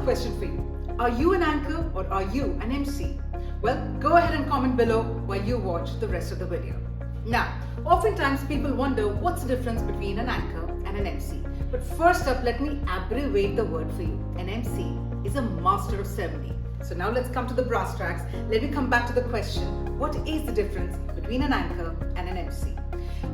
a question for you. Are you an anchor or are you an MC? Well, go ahead and comment below while you watch the rest of the video. Now, oftentimes people wonder what's the difference between an anchor and an MC. But first up, let me abbreviate the word for you. An MC is a master of ceremony. So now let's come to the brass tacks. Let me come back to the question, what is the difference between an anchor and an MC?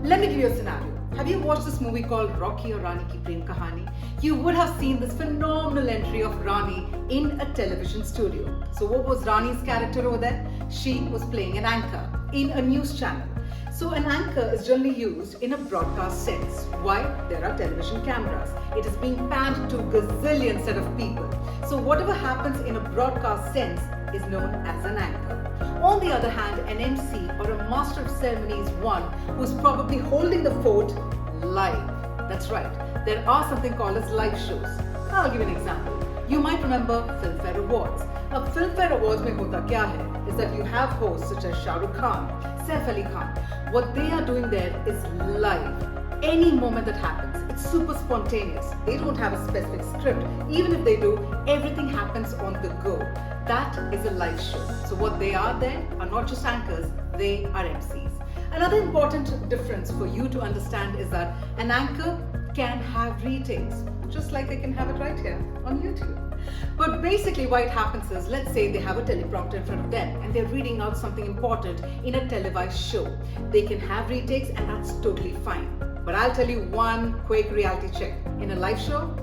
Let me give you a scenario. Have you watched this movie called Rocky or Rani Ki Prem Kahani? You would have seen this phenomenal entry of Rani in a television studio. So what was Rani's character over there? She was playing an anchor in a news channel. So an anchor is generally used in a broadcast sense. Why? There are television cameras. It is being panned to gazillion set of people. So whatever happens in a broadcast sense is known as an anchor. On the other hand, an MC or a master of ceremony is one who's probably holding the fort live. That's right. There are something called as live shows. I'll give you an example. You might remember Filmfare Awards. A Filmfare Awards mein hota kya hai is that you have hosts such as Shah Rukh Khan, Saif Ali Khan. What they are doing there is live. Any moment that happens, it's super spontaneous. They don't have a specific script. Even if they do, everything happens on the go. That is a live show. So what they are there are not just anchors, they are MCs. Another important difference for you to understand is that an anchor can have retakes, just like they can have it right here on YouTube. But basically what happens is, let's say they have a teleprompter in front of them and they're reading out something important in a televised show. They can have retakes and that's totally fine. But I'll tell you one quick reality check. In a live show,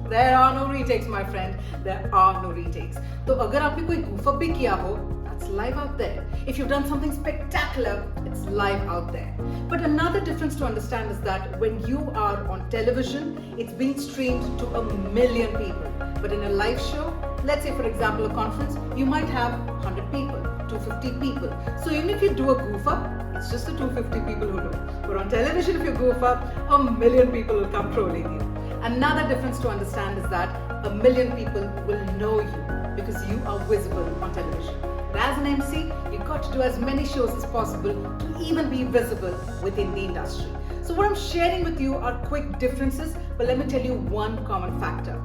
there are no retakes, my friend. There are no retakes. So agar aapne koi goof up bhi kiya ho, that's live out there. If you've done something spectacular, it's live out there. But another difference to understand is that when you are on television, it's being streamed to 1 million people. But in a live show, let's say for example a conference, you might have 100 people, 250 people. So even if you do a goof up, it's just the 250 people who do. But on television, if you goof up, 1 million people will come trolling you. Another difference to understand is that 1 million people will know you because you are visible on television. But as an MC, you've got to do as many shows as possible to even be visible within the industry. So what I'm sharing with you are quick differences, but let me tell you one common factor.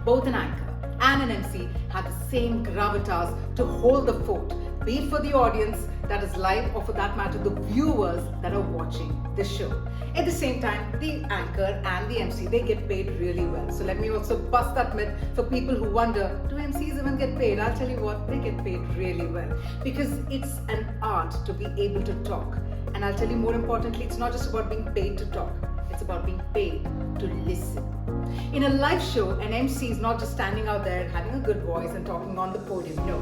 Both an anchor and an MC have the same gravitas to hold the fort, be it for the audience that is live or for that matter the viewers that are watching the show. At the same time, the anchor and the MC, they get paid really well. So let me also bust that myth for people who wonder, do MCs even get paid? I'll tell you what, they get paid really well because it's an art to be able to talk. And I'll tell you more importantly, it's not just about being paid to talk. It's about being paid to listen. In a live show, an MC is not just standing out there having a good voice and talking on the podium. No.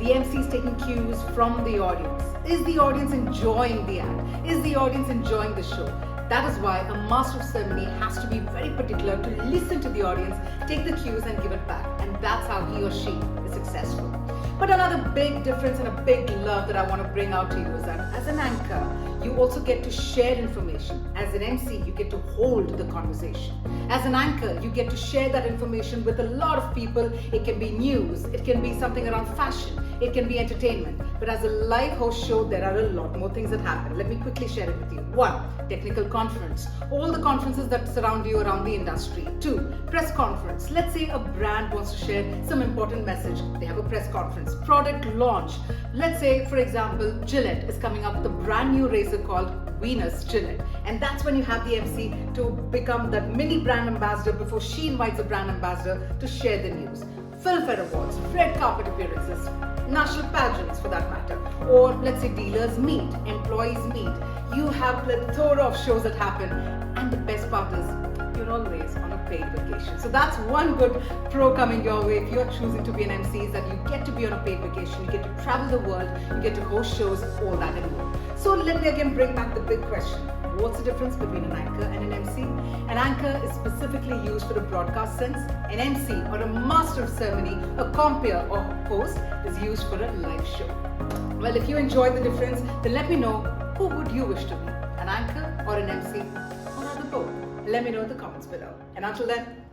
The MC is taking cues from the audience. Is the audience enjoying the act? Is the audience enjoying the show? That is why a master of ceremony has to be very particular to listen to the audience, take the cues and give it back. And that's how he or she is successful. But another big difference and a big love that I want to bring out to you is that as an anchor, you also get to share information. As an MC, you get to hold the conversation. As an anchor, you get to share that information with a lot of people. It can be news, it can be something around fashion, it can be entertainment. But as a live host show, there are a lot more things that happen. Let me quickly share it with you. 1, technical conference. All the conferences that surround you around the industry. 2, press conference. Let's say a brand wants to share some important message. They have a press conference. Product launch. Let's say, for example, Gillette is coming up with a brand new razor called Venus Gillette. And that's when you have the MC to become that mini brand ambassador before she invites the brand ambassador to share the news. Filmfare Awards, red carpet appearances, national pageants for that matter, or let's say dealers meet, employees meet. You have plethora of shows that happen, and the best part is you're always on a paid vacation. So that's one good pro coming your way if you're choosing to be an MC, is that you get to be on a paid vacation, you get to travel the world, you get to host shows, all that and more. So let me again bring back the big question. What's the difference between an anchor and an MC? An anchor is specifically used for the broadcast sense. An MC or a master of ceremony, a compere or host, is used for a live show. Well, if you enjoyed the difference, then let me know, who would you wish to be? An anchor or an MC? Or rather both? Let me know in the comments below. And until then,